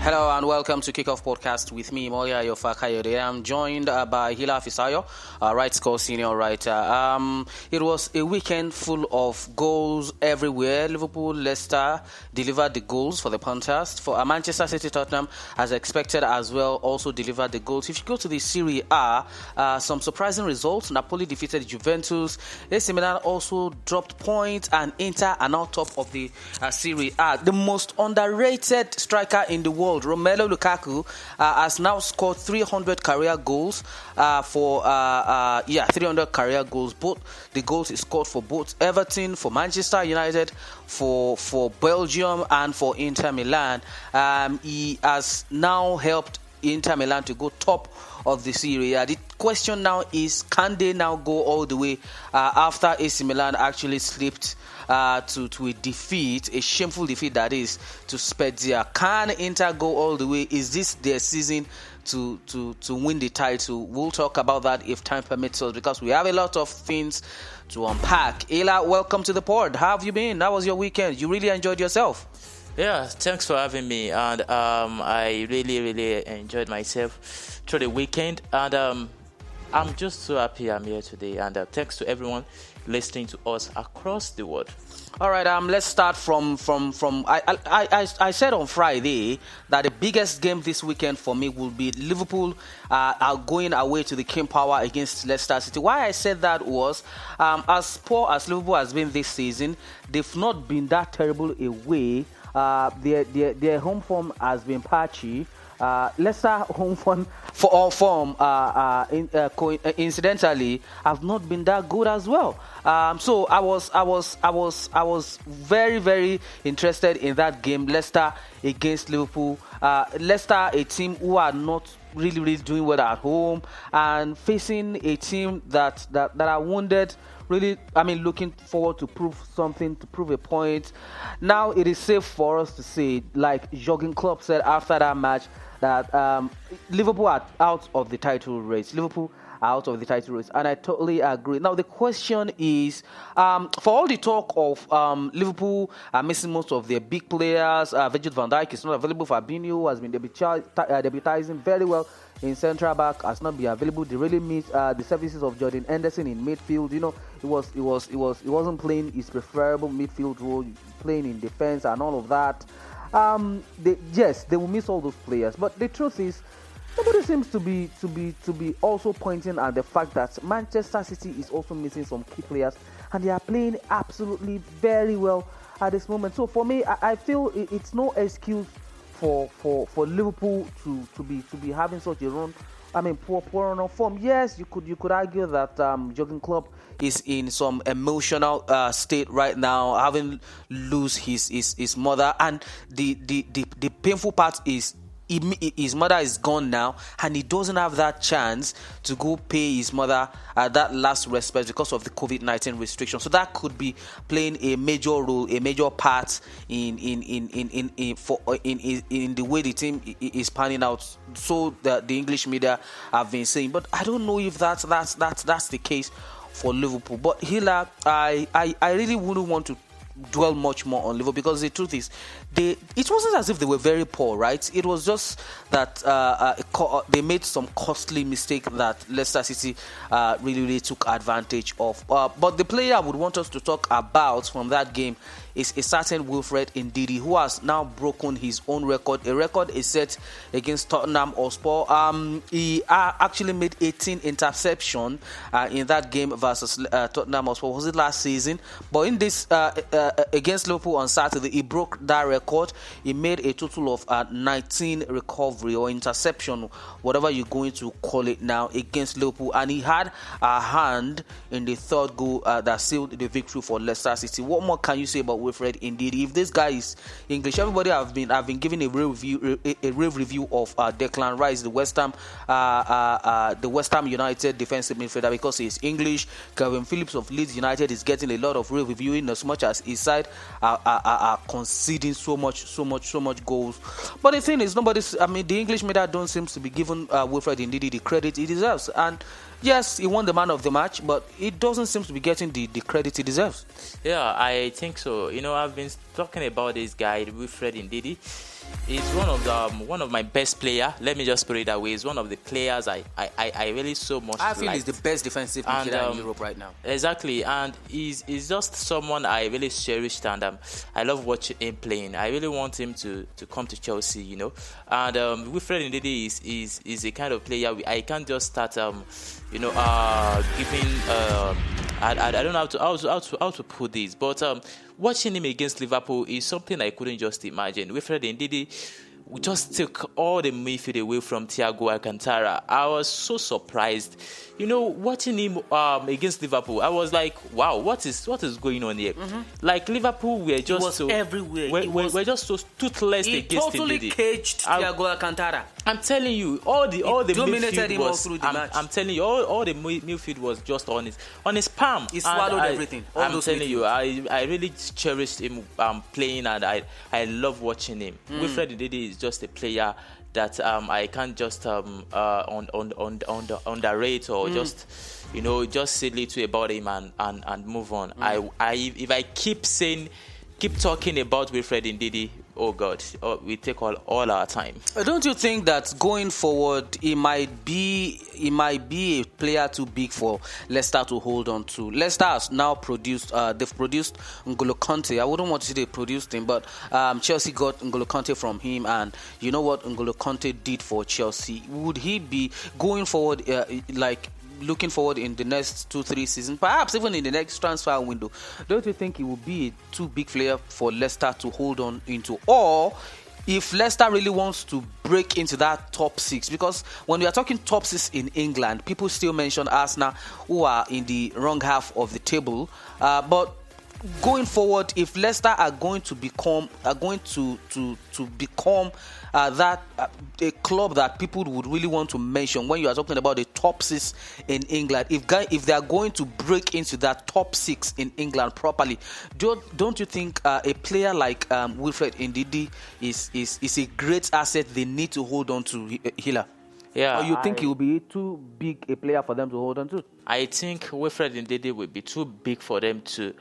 Hello and welcome to KICKOFF Podcast with me, Imoleayo Fakayode. I'm joined by Fisayo, Right Score Senior Writer. It was a weekend full of goals everywhere. Liverpool, Leicester delivered the goals for the Panthers. For Manchester City, Tottenham, as expected as well, also delivered the goals. If you go to the Serie A, some surprising results. Napoli defeated Juventus. AC Milan also dropped points, and Inter are now top of the Serie A. The most underrated striker in the world, Romelu Lukaku, has now scored 300 career goals 300 career goals. Both the goals he scored for both Everton, for Manchester United, for Belgium, and for Inter Milan. He has now helped Inter Milan to go top of the Serie A. The question now is, can they now go all the way after AC Milan actually slipped to a defeat, a shameful defeat that is, to Spezia? Can Inter go all the way? Is this their season to win the title? We'll talk about that if time permits us, because we have a lot of things to unpack. Ela, welcome to the pod. How have you been? How was your weekend? You really enjoyed yourself? Yeah, thanks for having me, and I really enjoyed myself through the weekend, and I'm just so happy I'm here today, and thanks to everyone listening to us across the world. All right, let's start from I said on Friday that the biggest game this weekend for me will be Liverpool are going away to the King Power against Leicester City. Why I said that was, as poor as Liverpool has been this season, they've not been that terrible away. Their home form has been patchy. Leicester home form incidentally have not been that good as well. So I was very interested in that game, Leicester against Liverpool. Leicester, a team who are not really doing well at home, and facing a team that are wounded. Really, looking forward to prove something, to prove a point. Now it is safe for us to say, like Jurgen Klopp said after that match, that Liverpool are out of the title race. And I totally agree. Now the question is, for all the talk of Liverpool are missing most of their big players, Virgil van Dijk is not available. Fabinho has been debuting very well in central back, has not been available. They really miss the services of Jordan Henderson in midfield. You know, he wasn't playing his preferable midfield role, playing in defense and all of that. They will miss all those players, but the truth is, nobody seems to be also pointing at the fact that Manchester City is also missing some key players, and they are playing absolutely very well at this moment. So for me, I feel it's no excuse for Liverpool to be having such a run. Poor run of form. Yes, you could argue that Jurgen Klopp is in some emotional state right now, having lose his mother, and the painful part is, his mother is gone now, and he doesn't have that chance to go pay his mother that last respect because of the COVID-19 restriction. So that could be playing a major role, a major part in the way the team is panning out. So the English media have been saying, but I don't know if that's the case for Liverpool. But Hila, I really wouldn't want to dwell much more on Liverpool, because the truth is, it wasn't as if they were very poor, right? It was just that they made some costly mistake that Leicester City really took advantage of. But the player I would want us to talk about from that game is a certain Wilfred Ndidi, who has now broken his own record. A record is set against Tottenham Hotspur. He actually made 18 interception in that game versus Tottenham Hotspur. Was it last season? But in this against Liverpool on Saturday, he broke that record. He made a total of 19 recovery or interception domination, whatever you're going to call it now, against Liverpool, and he had a hand in the third goal that sealed the victory for Leicester City. What more can you say about Wilfred Ndidi? If this guy is English, everybody have been given a rave review of Declan Rice, the West Ham United defensive midfielder, because he's English. Kevin Phillips of Leeds United is getting a lot of rave reviewing, as much as his side are conceding so much goals. But the thing is, the English media don't seem to be giving Wilfred Ndidi the credit he deserves. And yes, he won the man of the match, but he doesn't seem to be getting the credit he deserves. Yeah, I think so. I've been talking about this guy, Wilfred Ndidi. He's one of my best player. Let me just put it that way. He's one of the players I really so much. I feel he's the best defensive midfielder in Europe right now. Exactly, and he's just someone I really cherished, and I love watching him playing. I really want him to come to Chelsea, And Wilfred Ndidi is a kind of player I can't just start giving. I don't know how to put this, but watching him against Liverpool is something I couldn't just imagine. Wilfred Ndidi just took all the midfield away from Thiago Alcantara. I was so surprised. Watching him against Liverpool, I was like, wow, what is going on here? Mm-hmm. Like, Liverpool were just everywhere. We're just so toothless against Ndidi. He totally caged Thiago Alcantara. I'm telling you, all the dominated him all through the match. I'm telling you, all the midfield was just on his palm. He swallowed everything. I'm telling you, I really cherished him playing, and I love watching him. Wilfred Ndidi is just a player that I can't just underrate or just say little about him and move on. If I keep talking about Wilfred Ndidi, oh God, we take all our time. Don't you think that going forward, he might be a player too big for Leicester to hold on to? Leicester has now they've produced N'Golo Kante. I wouldn't want to say they produced him, but Chelsea got N'Golo Kante from him, and you know what N'Golo Kante did for Chelsea? Would he be going forward looking forward in the next 2-3 seasons, perhaps even in the next transfer window? Don't you think he will be a too big player for Leicester to hold on into? Or if Leicester really wants to break into that top 6, because when we are talking top 6 in England, people still mention Arsenal, who are in the wrong half of the table, but going forward, if Leicester are going to become a club that people would really want to mention when you are talking about the top 6 in England, if they are going to break into that top 6 in England properly, don't you think a player like Wilfred Ndidi is a great asset they need to hold on to, Hila? Yeah, or you think he will be too big a player for them to hold on to? I think Wilfred Ndidi will be too big for them to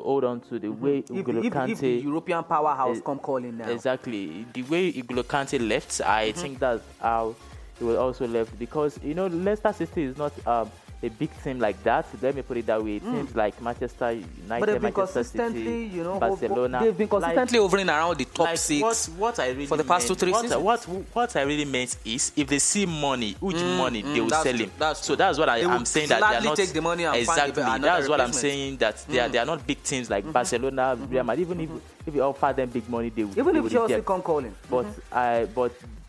hold on to the way N'Golo Kante... If the European powerhouse come calling now. Exactly. The way N'Golo Kante left, I think that's how he will also left. Because, Leicester City is not a big team like that. Let me put it that way. Teams like Manchester United, Manchester City, Barcelona. They've been consistently hovering around the top 6 what I really for the past 2-3 seasons. What I really meant is, if they see money, huge money, they will sell him. So that's what I'm saying, that they are not... take the money and exactly. That's what I'm saying, that they are not big teams like Barcelona, Real Madrid. Even if you offer them big money, they will... Even if Chelsea come calling. But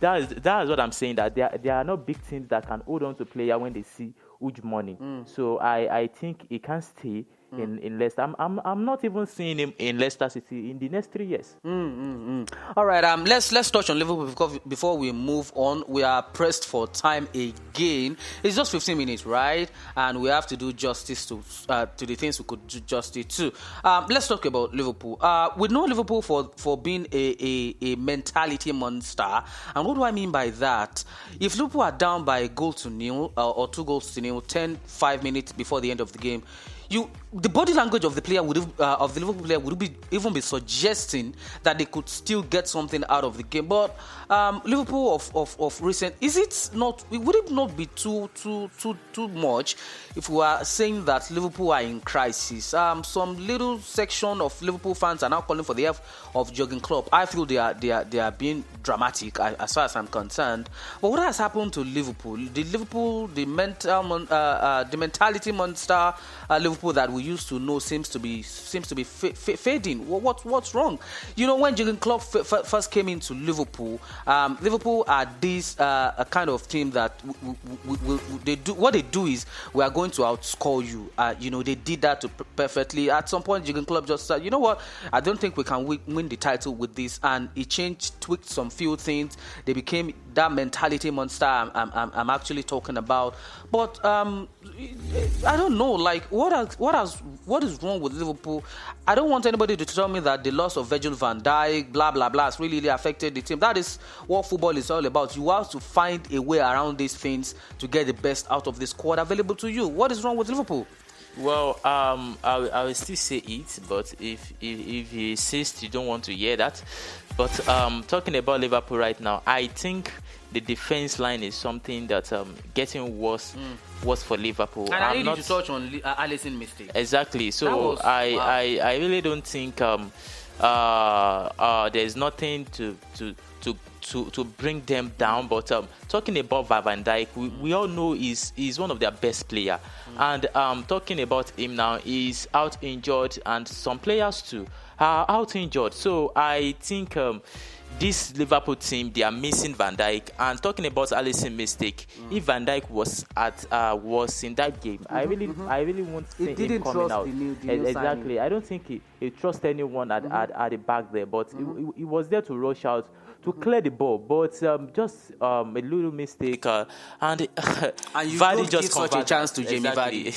that is what I'm saying, that they are not big teams that can hold on to player when they see huge money. So I think he can stay in Leicester. I'm not even seeing him in Leicester City in the next 3 years. All right, let's touch on Liverpool before we move on. We are pressed for time again. It's just 15 minutes, right? And we have to do justice to the things we could do justice to. Let's talk about Liverpool. We know Liverpool for being a mentality monster. And what do I mean by that? If Liverpool are down by a goal to nil or 2 goals to nil, 5 minutes before the end of the game, the body language of the Liverpool player would even be suggesting that they could still get something out of the game. But Liverpool of recent, would it not be too much if we are saying that Liverpool are in crisis? Some little section of Liverpool fans are now calling for the help of Jurgen Klopp. I feel they are being dramatic as far as I'm concerned. But what has happened to Liverpool? The mentality monster Liverpool that we used to know seems to be fading. What's wrong? You know, when Jurgen Klopp first came into Liverpool, Liverpool are this kind of team that what they do is we are going to outscore you. You know, they did that perfectly. At some point, Jurgen Klopp just said, you know what, I don't think we can win the title with this, and he tweaked some few things. They became that mentality monster I'm actually talking about. But I don't know, like what is wrong with Liverpool? I don't want anybody to tell me that the loss of Virgil van Dijk, blah blah blah, has really affected the team. That is what football is all about. You have to find a way around these things to get the best out of the squad available to you. What is wrong with Liverpool? Well, I will still say it, but if you insist, you don't want to hear that. But talking about Liverpool right now, I think the defense line is something that's getting worse for Liverpool. And I need to touch on Alisson's mistake. Exactly. So I really don't think there's nothing to bring them down. But talking about Van Dijk, we all know he's one of their best players. And talking about him now, he's out injured, and some players too are out injured. So I think this Liverpool team, they are missing Van Dijk. And talking about Alisson's mistake, if Van Dijk was in that game, I really won't see him coming out. Exactly. I don't think he trusts anyone at the back there, but he was there to rush out to clear the ball, but just a little mistake, and Vardy just converted such a chance to Jamie Vardy.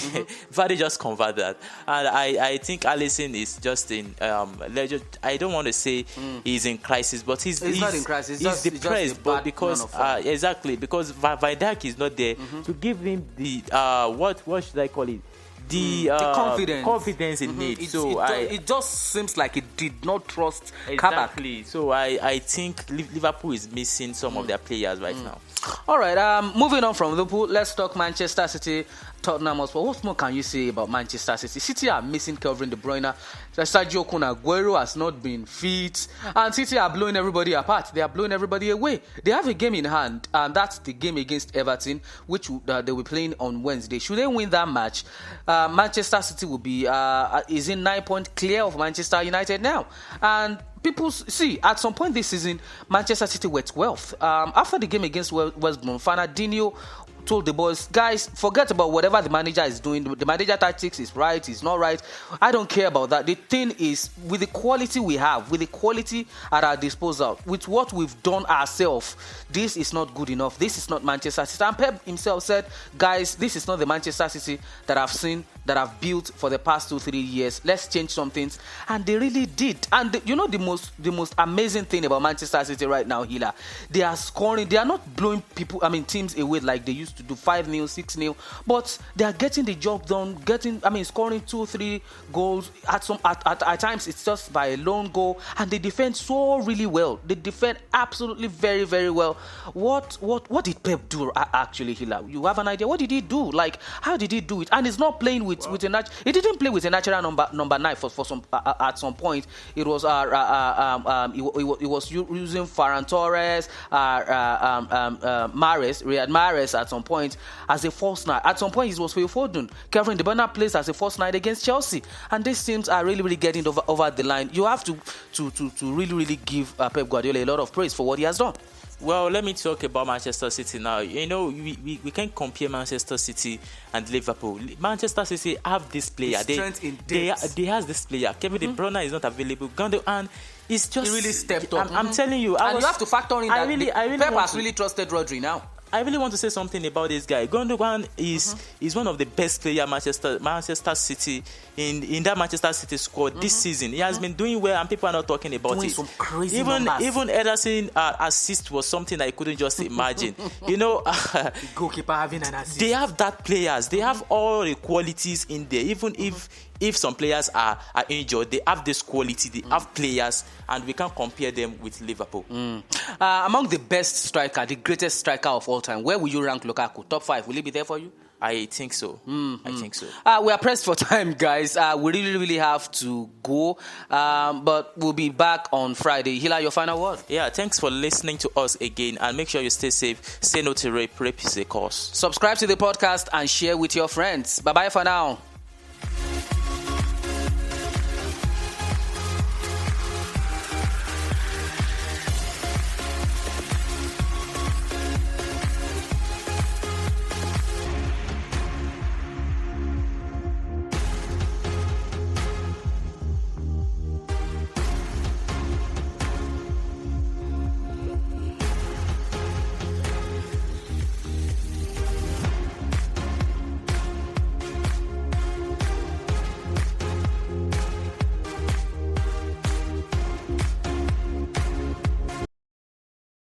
Vardy just converted that, and I think Alisson is just in. I don't want to say he's in crisis, but he's not in crisis. He's depressed, but because because Van Dijk is not there to give him the what should I call it? The confidence in it. It just seems like it did not trust exactly. Kabak. So I think Liverpool is missing some of their players right now. All right, moving on from Liverpool, let's talk Manchester City, Tottenham Hotspur. What more can you say about Manchester City? City are missing Kevin De Bruyne. Sergio Kun Aguero has not been fit, and City are blowing everybody apart. They are blowing everybody away. They have a game in hand, and that's the game against Everton, which they will be playing on Wednesday. Should they win that match, Manchester City will be is in 9 points clear of Manchester United now, and people see at some point this season Manchester City were 12th. After the game against West Brom, Fernandinho told the boys, guys, forget about whatever the manager is doing. The manager tactics is right, is not right. I don't care about that. The thing is, with the quality we have, with the quality at our disposal, with what we've done ourselves, this is not good enough. This is not Manchester City. And Pep himself said, guys, this is not the Manchester City that I've seen, that I've built for the past 2-3 years. Let's change some things. And they really did. And you know the most amazing thing about Manchester City right now, Hila, they are scoring. They are not blowing teams away like they used to do 5-0, 6-0, but they are getting the job done, scoring 2-3 goals. At times it's just by a lone goal, and they defend so really well. They defend absolutely very, very well. What did Pep do actually, Hila? You have an idea? What did he do? Like, how did he do it? And he's not playing with a natural. He didn't play with a natural number 9 for some at some point. It was he was using Ferran Torres, Riyad Mahrez at some point as a false 9. At some point, it was Phil Foden. Kevin De Bruyne plays as a false 9 against Chelsea, and these teams are really, really getting over the line. You have to really, really give Pep Guardiola a lot of praise for what he has done. Well, let me talk about Manchester City now. You know, we can't compare Manchester City and Liverpool. Manchester City have this player. They have this player. Kevin De Bruyne is not available. Gundogan is just... He really stepped up. I'm telling you. You have to factor in that Pep has really trusted Rodri now. I really want to say something about this guy. Gundogan is one of the best players Manchester City in that Manchester City squad this season. He has been doing well, and people are not talking about it. Some crazy numbers. Even Ederson assist was something I couldn't just imagine. You know, the goalkeeper having an assist. They have that players. They have all the qualities in there. Even if some players are injured, they have this quality. They have players, and we can't compare them with Liverpool. Among the best striker, the greatest striker of all time, where will you rank Lukaku? Top 5? Will he be there for you? I think so. I think so. We are pressed for time, guys. We really, really have to go. But we'll be back on Friday. Hila, your final word? Yeah, thanks for listening to us again. And make sure you stay safe. Say no to rape. Rape is a cause. Subscribe to the podcast and share with your friends. Bye-bye for now.